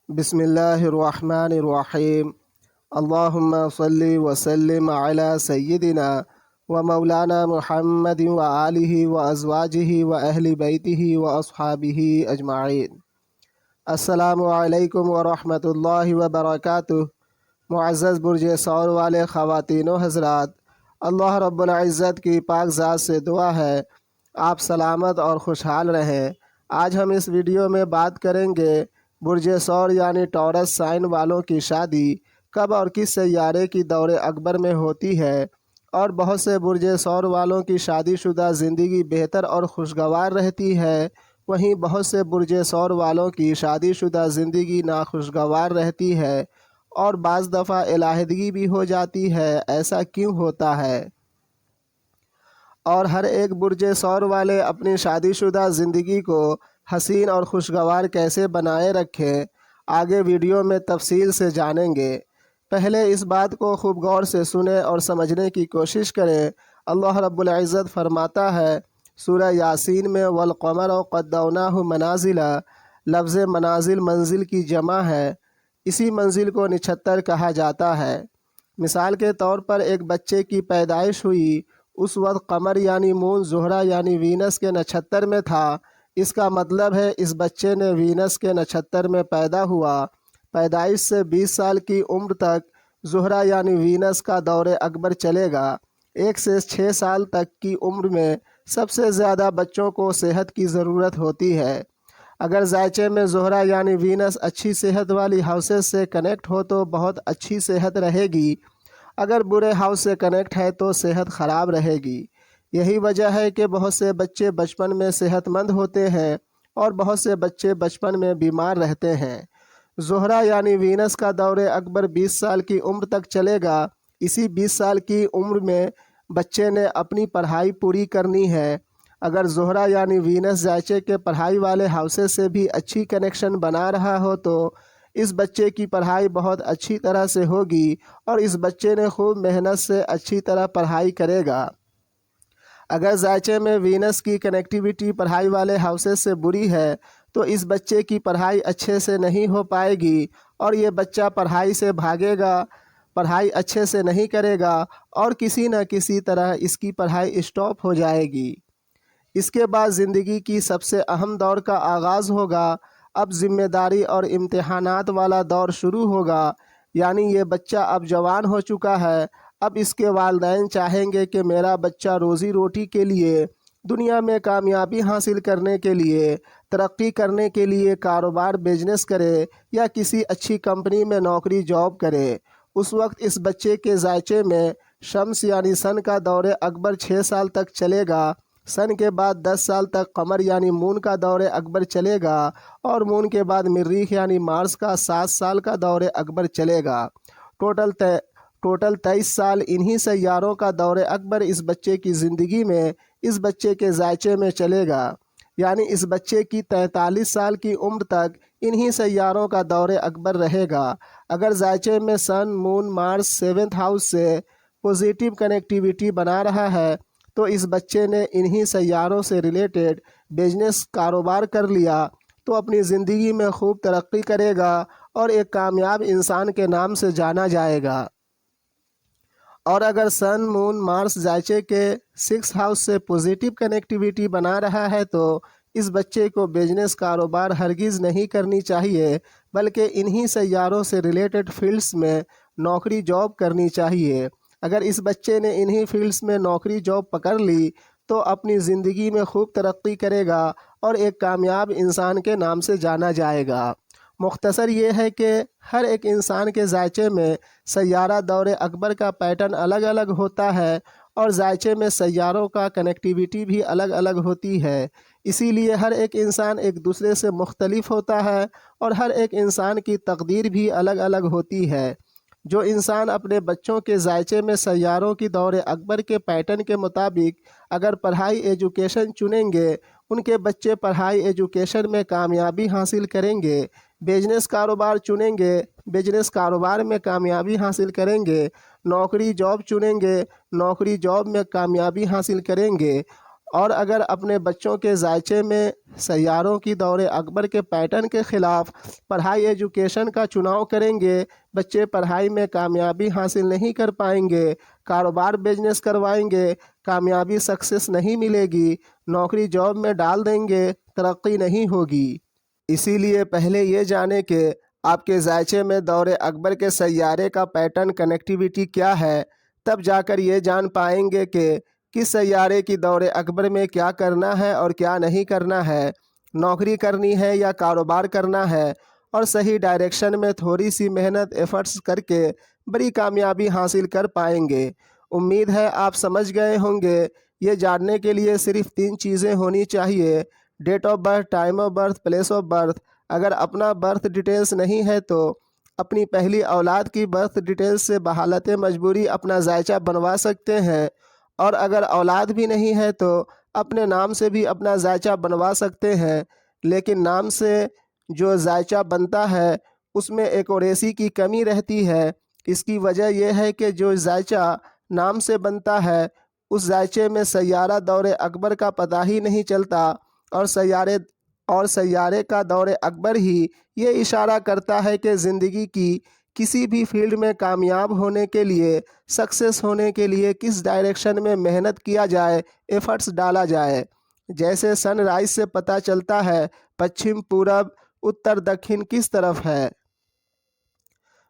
بسم اللہ الرحمن الرحیم۔ اللہم صلی وسلم علی سیدنا و مولانا محمد و آلہ و ازواجہ و اہل بیتہ و اصحابہ اجمعین۔ السلام علیکم ورحمۃ اللہ وبرکاتہ۔ معزز برج سور والے خواتین و حضرات، اللہ رب العزت کی پاک ذات سے دعا ہے آپ سلامت اور خوشحال رہیں۔ آج ہم اس ویڈیو میں بات کریں گے برج سور یعنی ٹورس سائن والوں کی شادی کب اور کس سیارے کی دور اکبر میں ہوتی ہے، اور بہت سے برج سور والوں کی شادی شدہ زندگی بہتر اور خوشگوار رہتی ہے، وہیں بہت سے برج سور والوں کی شادی شدہ زندگی ناخوشگوار رہتی ہے اور بعض دفعہ علیحدگی بھی ہو جاتی ہے۔ ایسا کیوں ہوتا ہے؟ اور ہر ایک برج سور والے اپنی شادی شدہ زندگی کو حسین اور خوشگوار کیسے بنائے رکھیں، آگے ویڈیو میں تفصیل سے جانیں گے۔ پہلے اس بات کو خوب غور سے سنیں اور سمجھنے کی کوشش کریں۔ اللہ رب العزت فرماتا ہے سورہ یاسین میں والقمر قدرناہ منازل، لفظ منازل منزل کی جمع ہے، اسی منزل کو نچھتر کہا جاتا ہے۔ مثال کے طور پر ایک بچے کی پیدائش ہوئی، اس وقت قمر یعنی مون زہرہ یعنی وینس کے نچھتر میں تھا، اس کا مطلب ہے اس بچے نے وینس کے نچھتر میں پیدا ہوا۔ پیدائش سے 20 سال کی عمر تک زہرہ یعنی وینس کا دور اکبر چلے گا۔ 1 سے 6 سال تک کی عمر میں سب سے زیادہ بچوں کو صحت کی ضرورت ہوتی ہے۔ اگر ذائچے میں زہرہ یعنی وینس اچھی صحت والی ہاؤسز سے کنیکٹ ہو تو بہت اچھی صحت رہے گی، اگر برے ہاؤس سے کنیکٹ ہے تو صحت خراب رہے گی۔ یہی وجہ ہے کہ بہت سے بچے بچپن میں صحت مند ہوتے ہیں اور بہت سے بچے بچپن میں بیمار رہتے ہیں۔ زہرہ یعنی وینس کا دور اکبر 20 سال کی عمر تک چلے گا۔ اسی 20 سال کی عمر میں بچے نے اپنی پڑھائی پوری کرنی ہے۔ اگر زہرہ یعنی وینس ذائچے کے پڑھائی والے ہاؤسز سے بھی اچھی کنیکشن بنا رہا ہو تو اس بچے کی پڑھائی بہت اچھی طرح سے ہوگی اور اس بچے نے خوب محنت سے اچھی طرح پڑھائی کرے گا۔ اگر ذائچے میں وینس کی کنیکٹیویٹی پڑھائی والے ہاؤسز سے بری ہے تو اس بچے کی پڑھائی اچھے سے نہیں ہو پائے گی اور یہ بچہ پڑھائی سے بھاگے گا، پڑھائی اچھے سے نہیں کرے گا اور کسی نہ کسی طرح اس کی پڑھائی اسٹاپ ہو جائے گی۔ اس کے بعد زندگی کی سب سے اہم دور کا آغاز ہوگا۔ اب ذمہ داری اور امتحانات والا دور شروع ہوگا، یعنی یہ بچہ اب جوان ہو چکا ہے۔ اب اس کے والدین چاہیں گے کہ میرا بچہ روزی روٹی کے لیے، دنیا میں کامیابی حاصل کرنے کے لیے، ترقی کرنے کے لیے کاروبار بزنس کرے یا کسی اچھی کمپنی میں نوکری جاب کرے۔ اس وقت اس بچے کے ذائچے میں شمس یعنی سن کا دور اکبر 6 سال تک چلے گا۔ سن کے بعد 10 سال تک قمر یعنی مون کا دور اکبر چلے گا اور مون کے بعد مریخ یعنی مارس کا 7 سال کا دور اکبر چلے گا۔ ٹوٹل 23 سال انہی سیاروں کا دور اکبر اس بچے کی زندگی میں، اس بچے کے ذائچے میں چلے گا، یعنی اس بچے کی 43 سال کی عمر تک انہی سیاروں کا دور اکبر رہے گا۔ اگر ذائچے میں سن مون مارس 7th ہاؤس سے پوزیٹیو کنیکٹیویٹی بنا رہا ہے تو اس بچے نے انہی سیاروں سے ریلیٹڈ بزنس کاروبار کر لیا تو اپنی زندگی میں خوب ترقی کرے گا اور ایک کامیاب انسان کے نام سے جانا جائے گا۔ اور اگر سن مون مارس ذائچے کے 6th ہاؤس سے پوزیٹیو کنیکٹیویٹی بنا رہا ہے تو اس بچے کو بزنس کاروبار ہرگز نہیں کرنی چاہیے، بلکہ انہی سیاروں سے ریلیٹڈ فیلڈز میں نوکری جاب کرنی چاہیے۔ اگر اس بچے نے انہی فیلڈز میں نوکری جاب پکڑ لی تو اپنی زندگی میں خوب ترقی کرے گا اور ایک کامیاب انسان کے نام سے جانا جائے گا۔ مختصر یہ ہے کہ ہر ایک انسان کے ذائچے میں سیارہ دور اکبر کا پیٹرن الگ الگ ہوتا ہے اور ذائچے میں سیاروں کا کنیکٹیویٹی بھی الگ الگ ہوتی ہے، اسی لیے ہر ایک انسان ایک دوسرے سے مختلف ہوتا ہے اور ہر ایک انسان کی تقدیر بھی الگ الگ ہوتی ہے۔ جو انسان اپنے بچوں کے ذائچے میں سیاروں کی دور اکبر کے پیٹرن کے مطابق اگر پڑھائی ایجوکیشن چنیں گے، ان کے بچے پڑھائی ایجوکیشن میں کامیابی حاصل کریں گے۔ بزنس کاروبار چنیں گے، بزنس کاروبار میں کامیابی حاصل کریں گے۔ نوکری جاب چنیں گے، نوکری جاب میں کامیابی حاصل کریں گے۔ اور اگر اپنے بچوں کے ذائچے میں سیاروں کی دور اکبر کے پیٹرن کے خلاف پڑھائی ایجوکیشن کا چناؤ کریں گے، بچے پڑھائی میں کامیابی حاصل نہیں کر پائیں گے، کاروبار بزنس کروائیں گے، کامیابی سکسیس نہیں ملے گی، نوکری جاب میں ڈال دیں گے، ترقی نہیں ہوگی۔ اسی لیے پہلے یہ جانیں کہ آپ کے ذائچے میں دور اکبر کے سیارے کا پیٹرن کنیکٹیویٹی کیا ہے، تب جا کر یہ جان پائیں گے کہ کس سیارے کی دور اکبر میں کیا کرنا ہے اور کیا نہیں کرنا ہے، نوکری کرنی ہے یا کاروبار کرنا ہے، اور صحیح ڈائریکشن میں تھوڑی سی محنت ایفرٹس کر کے بڑی کامیابی حاصل کر پائیں گے۔ امید ہے آپ سمجھ گئے ہوں گے۔ یہ جاننے کے لیے صرف 3 چیزیں ہونی چاہیے: date of birth, time of birth, place of birth. اگر اپنا برتھ ڈیٹیلز نہیں ہے تو اپنی پہلی اولاد کی برتھ ڈیٹیلز سے بحالت مجبوری اپنا ذائچہ بنوا سکتے ہیں، اور اگر اولاد بھی نہیں ہے تو اپنے نام سے بھی اپنا ذائچہ بنوا سکتے ہیں، لیکن نام سے جو ذائچہ بنتا ہے اس میں ایکوریسی کی کمی رہتی ہے۔ اس کی وجہ یہ ہے کہ جو ذائچہ نام سے بنتا ہے اس ذائچے میں سیارہ دور اکبر کا پتہ ہی نہیں چلتا، اور سیارے کا دور اکبر ہی یہ اشارہ کرتا ہے کہ زندگی کی کسی بھی فیلڈ میں کامیاب ہونے کے لیے، سکسیس ہونے کے لیے کس ڈائریکشن میں محنت کیا جائے، ایفرٹس ڈالا جائے۔ جیسے سن رائز سے پتہ چلتا ہے پچھم، پورب، اتر، دکھن کس طرف ہے۔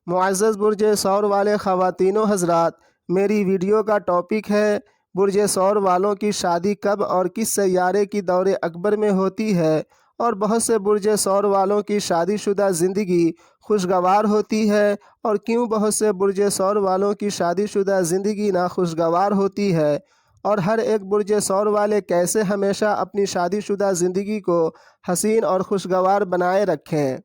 معزز برج ثور والے خواتین و حضرات، میری ویڈیو کا ٹاپک ہے برج ثور والوں کی شادی کب اور کس سیارے کی دور اکبر میں ہوتی ہے، اور بہت سے برج ثور والوں کی شادی شدہ زندگی خوشگوار ہوتی ہے، اور کیوں بہت سے برج ثور والوں کی شادی شدہ زندگی ناخوشگوار ہوتی ہے، اور ہر ایک برج ثور والے کیسے ہمیشہ اپنی شادی شدہ زندگی کو حسین اور خوشگوار بنائے رکھیں۔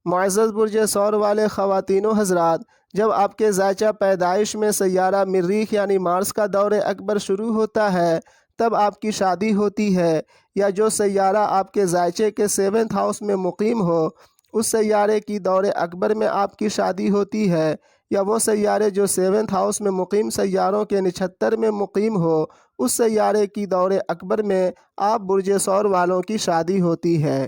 معزز برج ثور والے خواتین و حضرات، جب آپ کے ذائچہ پیدائش میں سیارہ مریخ یعنی مارس کا دور اکبر شروع ہوتا ہے تب آپ کی شادی ہوتی ہے، یا جو سیارہ آپ کے ذائچے کے 7th ہاؤس میں مقیم ہو اس سیارے کی دور اکبر میں آپ کی شادی ہوتی ہے، یا وہ سیارے جو 7th ہاؤس میں مقیم سیاروں کے نچھتر میں مقیم ہو اس سیارے کی دور اکبر میں آپ برج ثور والوں کی شادی ہوتی ہے۔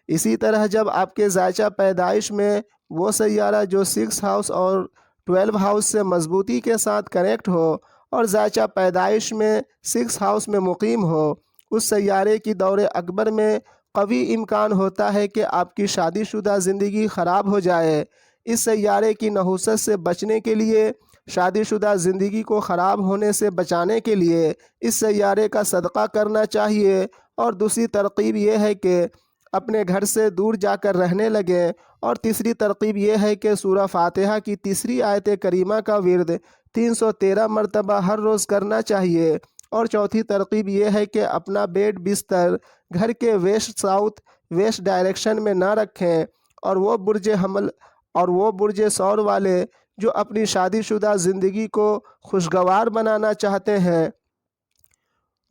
اسی طرح جب آپ کے ذائچہ پیدائش میں وہ سیارہ جو 6 ہاؤس اور 12 ہاؤس سے مضبوطی کے ساتھ کنیکٹ ہو اور ذائچہ پیدائش میں 6 ہاؤس میں مقیم ہو اس سیارے کی دور اکبر میں قوی امکان ہوتا ہے کہ آپ کی شادی شدہ زندگی خراب ہو جائے۔ اس سیارے کی نحوست سے بچنے کے لیے، شادی شدہ زندگی کو خراب ہونے سے بچانے کے لیے اس سیارے کا صدقہ کرنا چاہیے، اور دوسری ترغیب یہ ہے کہ اپنے گھر سے دور جا کر رہنے لگیں، اور تیسری ترغیب یہ ہے کہ سورہ فاتحہ کی تیسری آیت کریمہ کا ورد 313 مرتبہ ہر روز کرنا چاہیے، اور چوتھی ترغیب یہ ہے کہ اپنا بیڈ بستر گھر کے ویسٹ ڈائریکشن میں نہ رکھیں، اور وہ برج ثور والے جو اپنی شادی شدہ زندگی کو خوشگوار بنانا چاہتے ہیں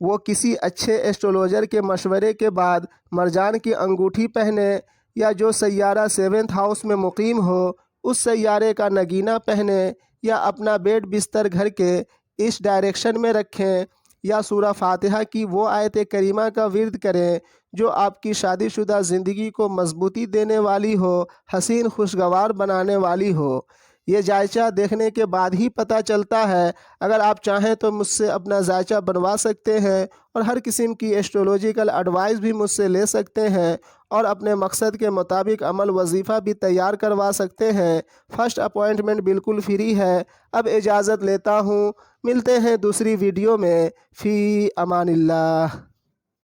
وہ کسی اچھے ایسٹرولوجر کے مشورے کے بعد مرجان کی انگوٹھی پہنے، یا جو سیارہ 7th ہاؤس میں مقیم ہو اس سیارے کا نگینہ پہنے، یا اپنا بیڈ بستر گھر کے اس ڈائریکشن میں رکھیں، یا سورہ فاتحہ کی وہ آیت کریمہ کا ورد کریں جو آپ کی شادی شدہ زندگی کو مضبوطی دینے والی ہو، حسین خوشگوار بنانے والی ہو۔ یہ ذائچہ دیکھنے کے بعد ہی پتہ چلتا ہے۔ اگر آپ چاہیں تو مجھ سے اپنا ذائچہ بنوا سکتے ہیں، اور ہر قسم کی ایسٹرولوجیکل ایڈوائس بھی مجھ سے لے سکتے ہیں، اور اپنے مقصد کے مطابق عمل وظیفہ بھی تیار کروا سکتے ہیں۔ فرسٹ اپوائنٹمنٹ بالکل فری ہے۔ اب اجازت لیتا ہوں، ملتے ہیں دوسری ویڈیو میں۔ فی امان اللہ۔